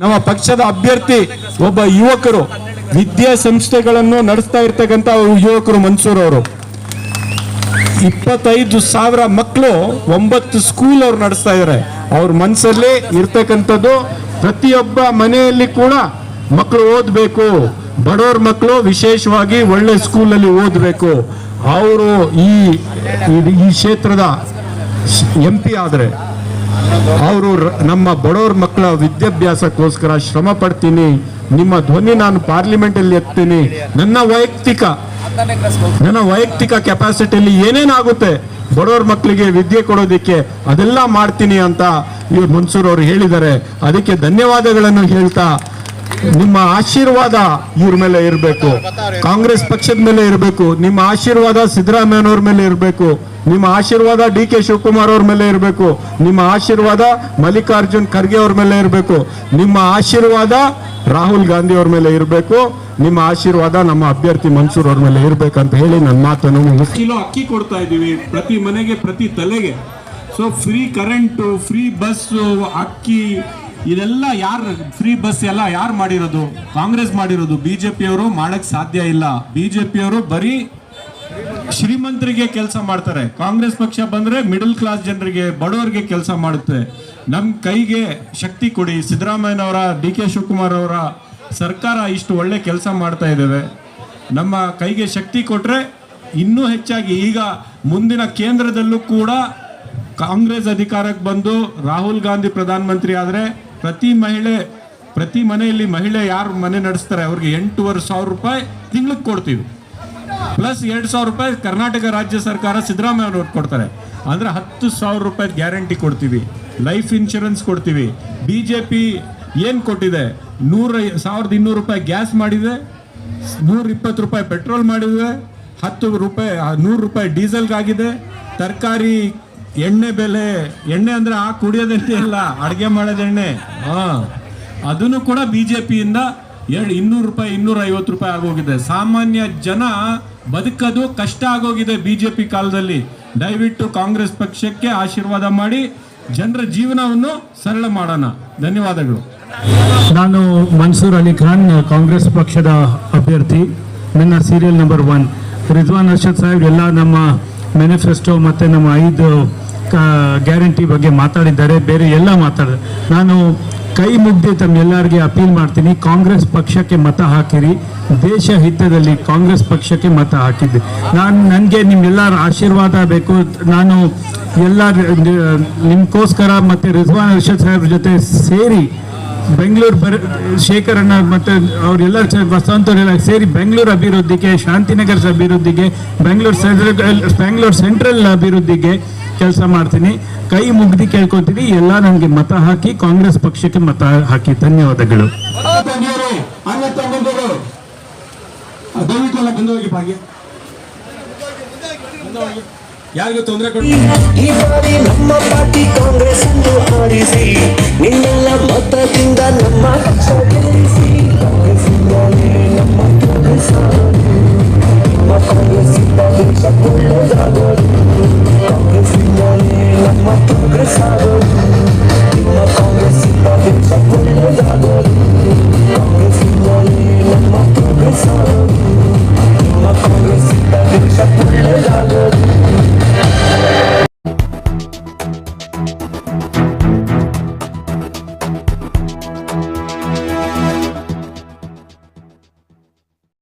ನಮ್ಮ ಪಕ್ಷದ ಅಭ್ಯರ್ಥಿ ಒಬ್ಬ ಯುವಕರು ವಿದ್ಯಾಸಂಸ್ಥೆಗಳನ್ನು ನಡೆಸ್ತಾ ಇರ್ತಕ್ಕಂಥ ಯುವಕರು ಮನ್ಸೂರ್ ಅವರು 25,000 ಮಕ್ಕಳು 9 ಸ್ಕೂಲ್ ಅವ್ರು ನಡೆಸ್ತಾ ಇದ್ದಾರೆ. ಅವ್ರ ಮನಸ್ಸಲ್ಲಿ ಇರ್ತಕ್ಕಂಥದ್ದು ಪ್ರತಿಯೊಬ್ಬ ಮನೆಯಲ್ಲಿ ಕೂಡ ಮಕ್ಕಳು ಓದಬೇಕು, ಬಡವ್ರ ಮಕ್ಕಳು ವಿಶೇಷವಾಗಿ ಒಳ್ಳೆ ಸ್ಕೂಲಲ್ಲಿ ಓದಬೇಕು. ಅವರು ಈ ಕ್ಷೇತ್ರದ MP ಆದರೆ ಅವರು ನಮ್ಮ ಬಡವ್ರ ಮಕ್ಕಳ ವಿದ್ಯಾಭ್ಯಾಸಕ್ಕೋಸ್ಕರ ಶ್ರಮ ಪಡ್ತೀನಿ, ನಿಮ್ಮ ಧ್ವನಿ ನಾನು ಪಾರ್ಲಿಮೆಂಟ್ ಅಲ್ಲಿ ಎತ್ತೀನಿ, ನನ್ನ ವೈಯಕ್ತಿಕ ಕೆಪಾಸಿಟಿಯಲ್ಲಿ ಏನೇನಾಗುತ್ತೆ ಬಡವ್ರ ಮಕ್ಕಳಿಗೆ ವಿದ್ಯೆ ಕೊಡೋದಕ್ಕೆ ಅದೆಲ್ಲ ಮಾಡ್ತೀನಿ ಅಂತ ಇವ್ರು ಮನ್ಸೂರ್ ಅವರು ಹೇಳಿದ್ದಾರೆ. ಅದಕ್ಕೆ ಧನ್ಯವಾದಗಳನ್ನು ಹೇಳ್ತಾ ನಿಮ್ಮ ಆಶೀರ್ವಾದ ಇವ್ರ ಮೇಲೆ ಇರಬೇಕು, ಕಾಂಗ್ರೆಸ್ ಪಕ್ಷದ ಮೇಲೆ ಇರಬೇಕು, ನಿಮ್ಮ ಆಶೀರ್ವಾದ ಸಿದ್ದರಾಮಯ್ಯನವ್ರ ಮೇಲೆ ಇರಬೇಕು, ನಿಮ್ಮ ಆಶೀರ್ವಾದ DK ಶಿವಕುಮಾರ್ ಅವ್ರ ಮೇಲೆ ಇರಬೇಕು, ನಿಮ್ಮ ಆಶೀರ್ವಾದ ಮಲ್ಲಿಕಾರ್ಜುನ್ ಖರ್ಗೆ ಅವ್ರ ಮೇಲೆ ಇರಬೇಕು, ನಿಮ್ಮ ಆಶೀರ್ವಾದ ರಾಹುಲ್ ಗಾಂಧಿ ಅವ್ರ ಮೇಲೆ ಇರಬೇಕು, ನಿಮ್ಮ ಆಶೀರ್ವಾದ ನಮ್ಮ ಅಭ್ಯರ್ಥಿ ಮನ್ಸೂರ್ ಅವ್ರ ಮೇಲೆ ಇರಬೇಕಂತ ಹೇಳಿ ನನ್ನ ಮಾತನ್ನು ಕಿಲೋ ಅಕ್ಕಿ ಕೊಡ್ತಾ ಇದ್ದೀವಿ ಪ್ರತಿ ಮನೆಗೆ, ಪ್ರತಿ ತಲೆಗೆ. So free current, free bus, ಅಕ್ಕಿ, ಇದೆಲ್ಲ ಯಾರು ಫ್ರೀ ಬಸ್ ಎಲ್ಲ ಯಾರು ಮಾಡಿರೋದು? ಕಾಂಗ್ರೆಸ್ ಮಾಡಿರೋದು. ಬಿಜೆಪಿಯವರು ಮಾಡಕ್ ಸಾಧ್ಯ ಇಲ್ಲ. ಬಿಜೆಪಿಯವರು ಬರೀ ಶ್ರೀಮಂತರಿಗೆ ಕೆಲಸ ಮಾಡ್ತಾರೆ. ಕಾಂಗ್ರೆಸ್ ಪಕ್ಷ ಬಂದ್ರೆ ಮಿಡಲ್ ಕ್ಲಾಸ್ ಜನರಿಗೆ, ಬಡವರಿಗೆ ಕೆಲಸ ಮಾಡುತ್ತೆ. ನಮ್ಮ ಕೈಗೆ ಶಕ್ತಿ ಕೊಡಿ. ಸಿದ್ದರಾಮಯ್ಯನವರ, DK ಶಿವಕುಮಾರ್ ಅವರ ಸರ್ಕಾರ ಇಷ್ಟು ಒಳ್ಳೆ ಕೆಲಸ ಮಾಡ್ತಾ ಇದ್ದೇವೆ. ನಮ್ಮ ಕೈಗೆ ಶಕ್ತಿ ಕೊಟ್ರೆ ಇನ್ನೂ ಹೆಚ್ಚಾಗಿ, ಈಗ ಮುಂದಿನ ಕೇಂದ್ರದಲ್ಲೂ ಕೂಡ ಕಾಂಗ್ರೆಸ್ ಅಧಿಕಾರಕ್ಕೆ ಬಂದು ರಾಹುಲ್ ಗಾಂಧಿ ಪ್ರಧಾನಮಂತ್ರಿ ಆದರೆ ಪ್ರತಿ ಮನೆಯಲ್ಲಿ ಮಹಿಳೆ ಯಾರು ಮನೆ ನಡೆಸ್ತಾರೆ ಅವ್ರಿಗೆ 8,500 ರೂಪಾಯಿ ತಿಂಗಳಿಗೆ ಕೊಡ್ತೀವಿ. ಪ್ಲಸ್ 2,000 ರೂಪಾಯಿ ಕರ್ನಾಟಕ ರಾಜ್ಯ ಸರ್ಕಾರ ಸಿದ್ದರಾಮಯ್ಯ ಅವರು ಕೊಡ್ತಾರೆ. ಅಂದ್ರೆ 10,000 ರೂಪಾಯಿ ಗ್ಯಾರಂಟಿ ಕೊಡ್ತೀವಿ. ಲೈಫ್ ಇನ್ಶೂರೆನ್ಸ್ ಕೊಡ್ತೀವಿ. ಬಿಜೆಪಿ ಏನು ಕೊಟ್ಟಿದೆ? 1,200 ರೂಪಾಯಿ ಗ್ಯಾಸ್ ಮಾಡಿದೆ, 120 ರೂಪಾಯಿ ಪೆಟ್ರೋಲ್ ಮಾಡಿದೆ, 100 ರೂಪಾಯಿ ಡೀಸೆಲ್ಗಾಗಿದೆ. ತರಕಾರಿ, ಎಣ್ಣೆ ಬೆಲೆ, ಎಣ್ಣೆ ಅಂದ್ರೆ ಆ ಕುಡಿಯೋದೆಣ್ಣೆ ಅಲ್ಲ, ಅಡುಗೆ ಮಾಡೋದು ಎಣ್ಣೆ, ಅದನ್ನು ಕೂಡ ಬಿಜೆಪಿಯಿಂದ 200 ರೂಪಾಯಿ 250 ರೂಪಾಯಿ ಆಗೋಗಿದೆ. ಸಾಮಾನ್ಯ ಜನ ಬದುಕೋದು ಕಷ್ಟ ಆಗೋಗಿದೆ ಬಿಜೆಪಿ ಕಾಲದಲ್ಲಿ. ದಯವಿಟ್ಟು ಕಾಂಗ್ರೆಸ್ ಪಕ್ಷಕ್ಕೆ ಆಶೀರ್ವಾದ ಮಾಡಿ ಜನರ ಜೀವನವನ್ನು ಸರಳ ಮಾಡೋಣ. ಧನ್ಯವಾದಗಳು. ನಾನು ಮನ್ಸೂರ್ ಅಲಿ ಖಾನ್, ಕಾಂಗ್ರೆಸ್ ಪಕ್ಷದ ಅಭ್ಯರ್ಥಿ. ನನ್ನ ಸೀರಿಯಲ್ ನಂಬರ್ 1. ರಿಜ್ವಾನ್ ಅರ್ಷದ್ ಸಾಹೇಬ್ ಎಲ್ಲ ನಮ್ಮ ಮ್ಯಾನಿಫೆಸ್ಟೋ ಮತ್ತು ನಮ್ಮ 5 ಗ್ಯಾರಂಟಿ ಬಗ್ಗೆ ಮಾತಾಡಿದ್ದಾರೆ, ಬೇರೆ ಎಲ್ಲ ಮಾತಾಡಿದ್ದಾರೆ. ನಾನು ಕೈ ಮುಗ್ದು ತಮ್ಮೆಲ್ಲರಿಗೆ ಅಪೀಲ್ ಮಾಡ್ತೀನಿ, ಕಾಂಗ್ರೆಸ್ ಪಕ್ಷಕ್ಕೆ ಮತ ಹಾಕಿರಿ. ದೇಶ ಹಿತದಲ್ಲಿ ಕಾಂಗ್ರೆಸ್ ಪಕ್ಷಕ್ಕೆ ಮತ ಹಾಕಿದ್ದೆ. ನನಗೆ ನಿಮ್ಮೆಲ್ಲರ ಆಶೀರ್ವಾದ ಬೇಕು. ನಾನು ಎಲ್ಲ ನಿಮ್ಗೋಸ್ಕರ ಮತ್ತು ರಿಜ್ವಾನ್ ಅರ್ಷದ್ ಸಾಹೇಬ್ರ ಜೊತೆ ಸೇರಿ ಬೆಂಗಳೂರು ಶೇಖರಣ್ಣ ಮತ್ತು ಅವರೆಲ್ಲ ವಸಂತವರೆಲ್ಲ ಸೇರಿ ಬೆಂಗಳೂರು ಅಭಿವೃದ್ಧಿಗೆ, ಶಾಂತಿನಗರ ಅಭಿವೃದ್ಧಿಗೆ, ಬೆಂಗಳೂರು ಸೆಂಟ್ರಲ್ ಅಭಿವೃದ್ಧಿಗೆ ಕೆಲಸ ಮಾಡ್ತೀನಿ. ಕೈ ಮುಗ್ದು ಕೇಳ್ಕೊತೀನಿ, ಎಲ್ಲ ನನಗೆ ಮತ ಹಾಕಿ, ಕಾಂಗ್ರೆಸ್ ಪಕ್ಷಕ್ಕೆ ಮತ ಹಾಕಿ. ಧನ್ಯವಾದಗಳು. ಯಾರಿಗೂ ತೊಂದರೆ ಈ ಬಾರಿ ನಮ್ಮ ಪಾರ್ಟಿ ಕಾಂಗ್ರೆಸ್ ಅನ್ನು ಆರಿಸಿ, ನಿನ್ನೆಲ್ಲ ಮತದಿಂದ